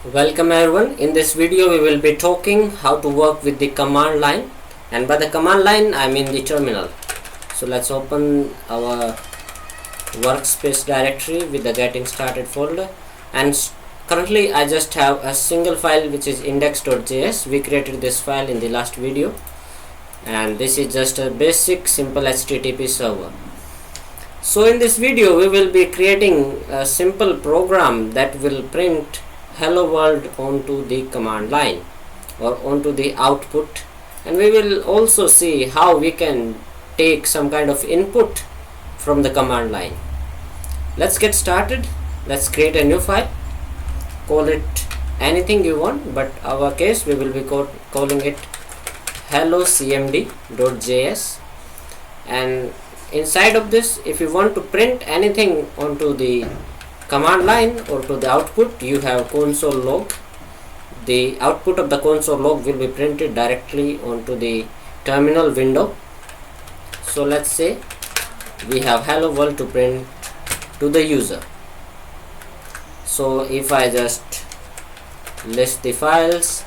Welcome everyone. In this video we will be talking how to work with the command line, and by the command line I mean the terminal. So let's open our workspace directory with the getting started folder, and currently I just have a single file which is index.js. We created this file in the last video, and this is just a basic simple HTTP server. So in this video we will be creating a simple program that will print hello world onto the command line or onto the output, and we will also see how we can take some kind of input from the command line. Let's get started. Let's create a new file. Call it anything you want, but our case we will be calling it hello cmd.js, and inside of this, if you want to print anything onto the command line or to the output, you have console log. The output of the console log will be printed directly onto the terminal window. So let's say we have hello world to print to the user. So if I just list the files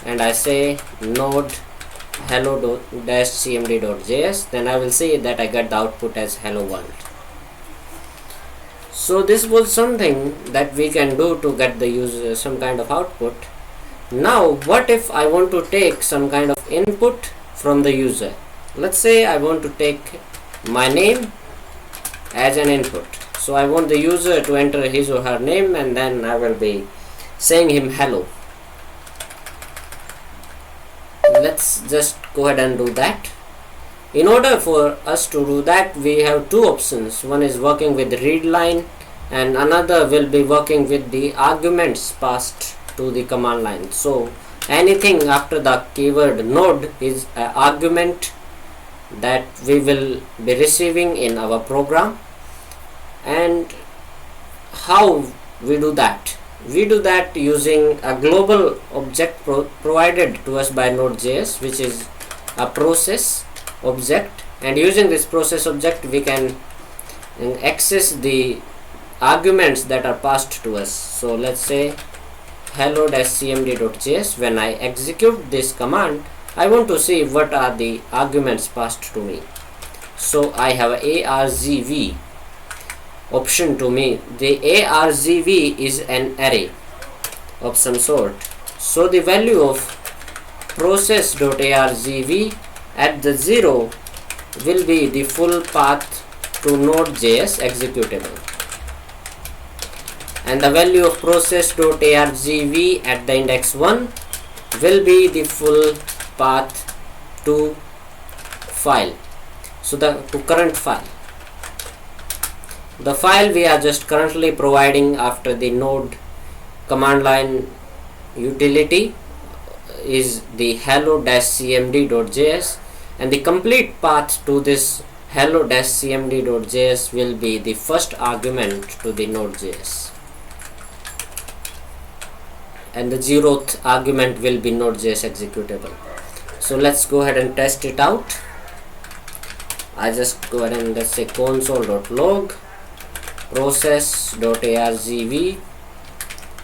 and I say node hello-cmd.js, then I will see that I get the output as hello world. So this was something that we can do to get the user some kind of output. Now what if I want to take some kind of input from the user? Let's say I want to take my name as an input. So I want the user to enter his or her name, and then I will be saying him hello. Let's just go ahead and do that. In order for us to do that, we have two options. One is working with read line, and another will be working with the arguments passed to the command line. So anything after the keyword node is an argument that we will be receiving in our program. And how we do that? We do that using a global object provided to us by Nodejs, which is a process object, and using this process object we can access the arguments that are passed to us. So let's say hello-cmd.js. When I execute this command, I want to see what are the arguments passed to me. So I have argv option to me. The argv is an array of some sort. So the value of process.argv at the 0 will be the full path to Node.js executable, and the value of process.argv at the index 1 will be the full path to file. So the current file, the file we are just currently providing after the node command line utility is the hello-cmd.js, and the complete path to this hello-cmd.js will be the first argument to the Node.js, and the 0th argument will be Node.js executable. So let's go ahead and test it out. I just go ahead and let's say console.log process.argv.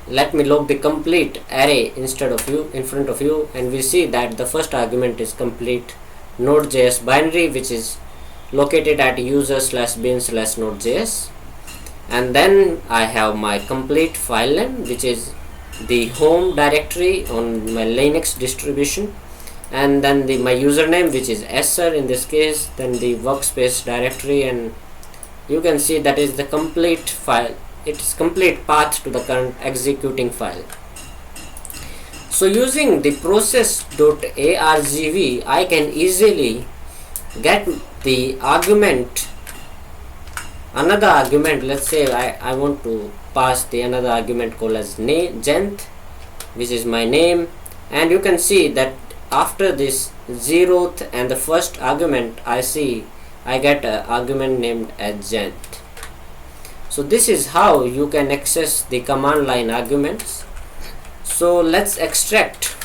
Let me log the complete array in front of you, and we see that the first argument is complete Node.js binary, which is located at user/bin/node.js, and then I have my complete file name, which is the home directory on my Linux distribution, and then my username, which is sr in this case, then the workspace directory, and you can see that is the complete file. It is complete path to the current executing file. So using the process.argv, I can easily get the argument, another argument. Let's say I want to pass the another argument called as Jenth, which is my name, and you can see that after this 0th and the first argument, I get an argument named as Jenth. So this is how you can access the command line arguments. So let's extract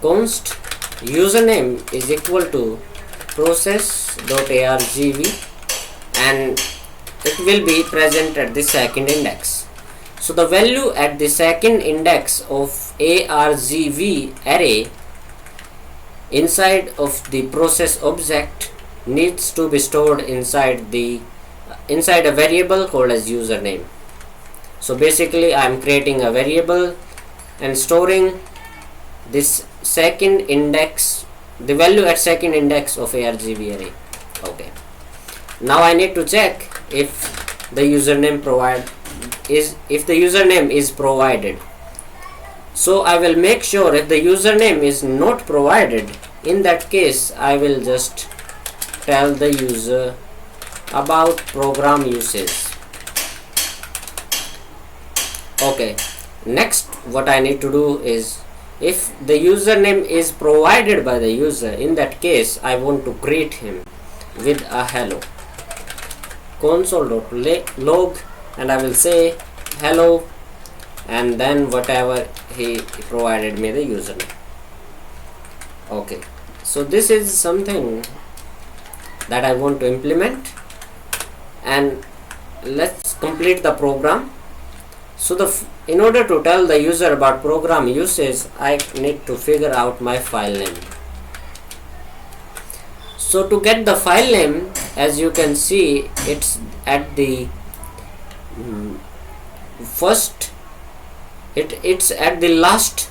const username is equal to process.argv, and it will be present at the second index. So the value at the second index of argv array inside of the process object needs to be stored inside a variable called as username. So basically I am creating a variable and storing this second index, the value at second index of argv array. Okay, now I need to check if the username is provided. So I will make sure if the username is not provided, in that case I will just tell the user about program usage. Okay, next what I need to do is, if the username is provided by the user, in that case I want to greet him with a hello. Console.log, and I will say hello, and then whatever he provided me the username. Okay, so this is something that I want to implement, and let's complete the program. So in order to tell the user about program usage, I need to figure out my file name. So to get the file name, as you can see, it's at the it's at the last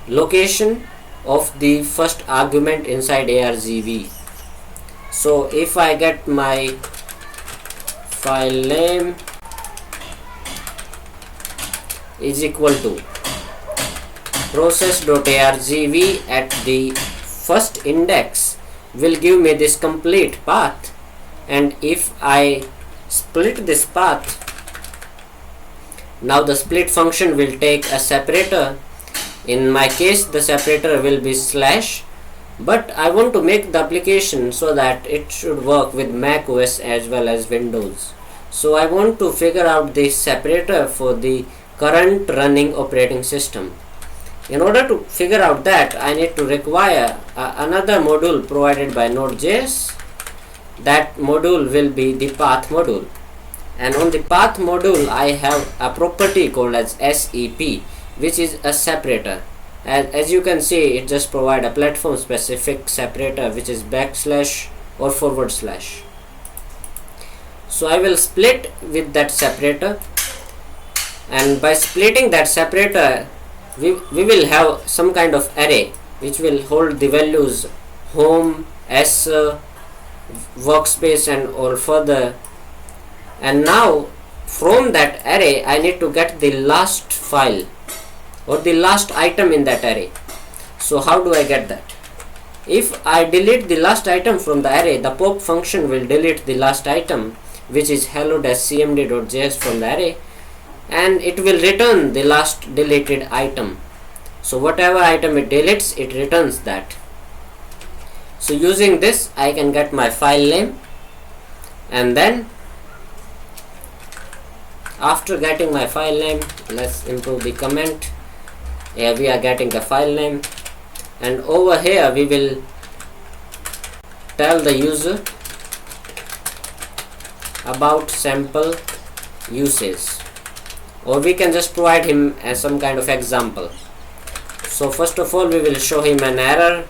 location of the first argument inside argv. So if I get my file name is equal to process.argv at the first index, will give me this complete path, and if I split this path, now the split function will take a separator. In my case the separator will be slash, but I want to make the application so that it should work with Mac OS as well as Windows. So I want to figure out the separator for the current running operating system. In order to figure out that, I need to require another module provided by Nodejs. That module will be the path module, and on the path module I have a property called as SEP, which is a separator. As you can see, it just provide a platform specific separator, which is backslash or forward slash. So I will split with that separator, and by splitting that separator we will have some kind of array which will hold the values home, s, workspace and all further. And now from that array I need to get the last file or the last item in that array. So how do I get that? If I delete the last item from the array, the pop function will delete the last item, which is hello-cmd.js from the array, and it will return the last deleted item. So whatever item it deletes, it returns that. So using this I can get my file name, and then after getting my file name, let's improve the comment. Here we are getting the file name, and over here we will tell the user about sample usage, or we can just provide him as some kind of example. So first of all we will show him an error,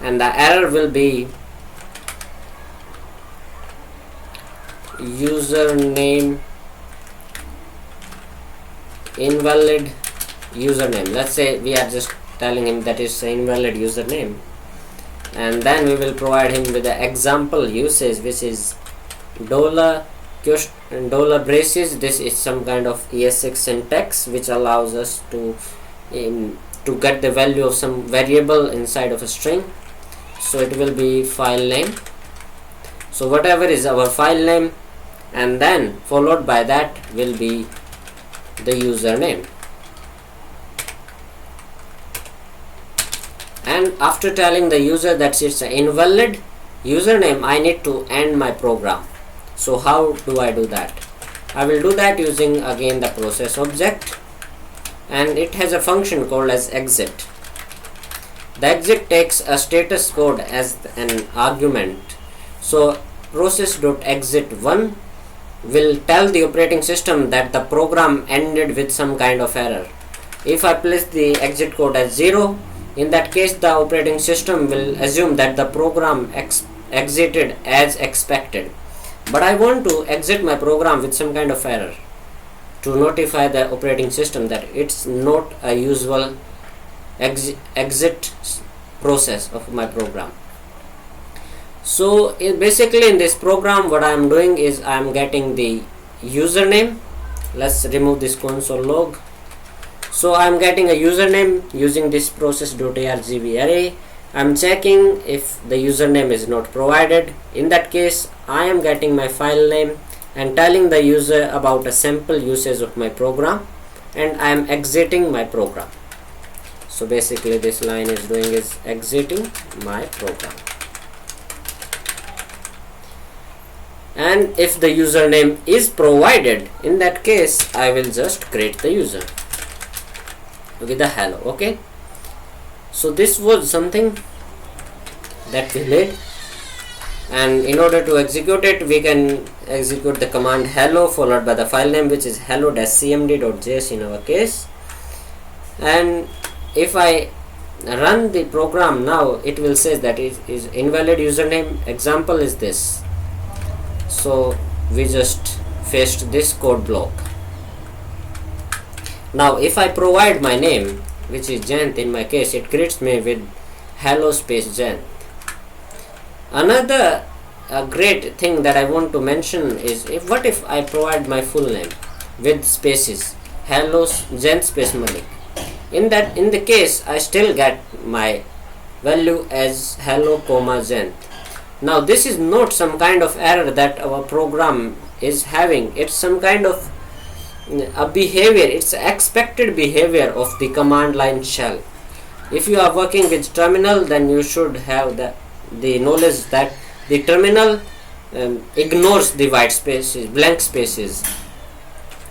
and the error will be username invalid username. Let's say we are just telling him that is an invalid username, and then we will provide him with the example usage, which is $braces. This is some kind of ES6 syntax which allows us to get the value of some variable inside of a string. So it will be file name. So whatever is our file name, and then followed by that will be the username. And after telling the user that it's an invalid username, I need to end my program. So how do I do that? I will do that using again the process object, and it has a function called as exit. The exit takes a status code as an argument. So process.exit1 will tell the operating system that the program ended with some kind of error. If I place the exit code as 0, in that case the operating system will assume that the program exited as expected. But I want to exit my program with some kind of error to notify the operating system that it's not a usual exit process of my program. So basically in this program what I am doing is I am getting the username. Let's remove this console log. So I am getting a username using this process.argv array. I am checking if the username is not provided. In that case I am getting my file name and telling the user about a sample usage of my program, and I am exiting my program. So basically this line is doing is exiting my program. And if the username is provided, in that case I will just create the user with a hello. Okay, so this was something that we made, and in order to execute it we can execute the command hello followed by the file name, which is hello-cmd.js in our case. And if I run the program now, it will say that it is invalid username. Example is this. So we just faced this code block. Now if I provide my name, which is Jayant in my case, it greets me with hello space Jayant. Another great thing that I want to mention is what if I provide my full name with spaces, hello Jayant space Malik. In the case I still get my value as hello comma Jayant. Now this is not some kind of error that our program is having. It's some kind of a behavior. It's expected behavior of the command line shell. If you are working with terminal, then you should have the knowledge that the terminal ignores the white spaces, blank spaces.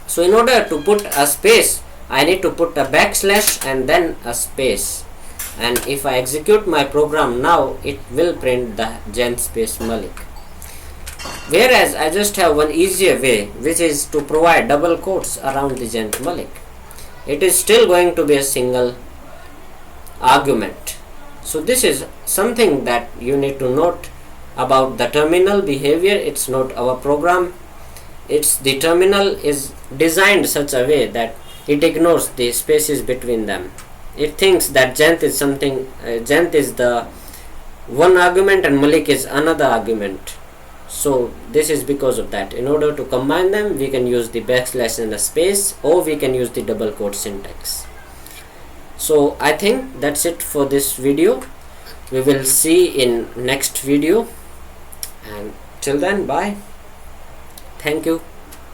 So in order to put a space, I need to put a backslash and then a space. And if I execute my program now, it will print the Jayant space Malik. Whereas I just have one easier way, which is to provide double quotes around the Jayant Malik. It is still going to be a single argument. So this is something that you need to note about the terminal behavior. It's not our program. It's the terminal is designed such a way that it ignores the spaces between them. It thinks that Jayant is something, Jayant is the one argument and Malik is another argument. So this is because of that. In order to combine them, we can use the backslash and the space, or we can use the double quote syntax. So I think that's it for this video. We will see in next video, and till then, bye. Thank you.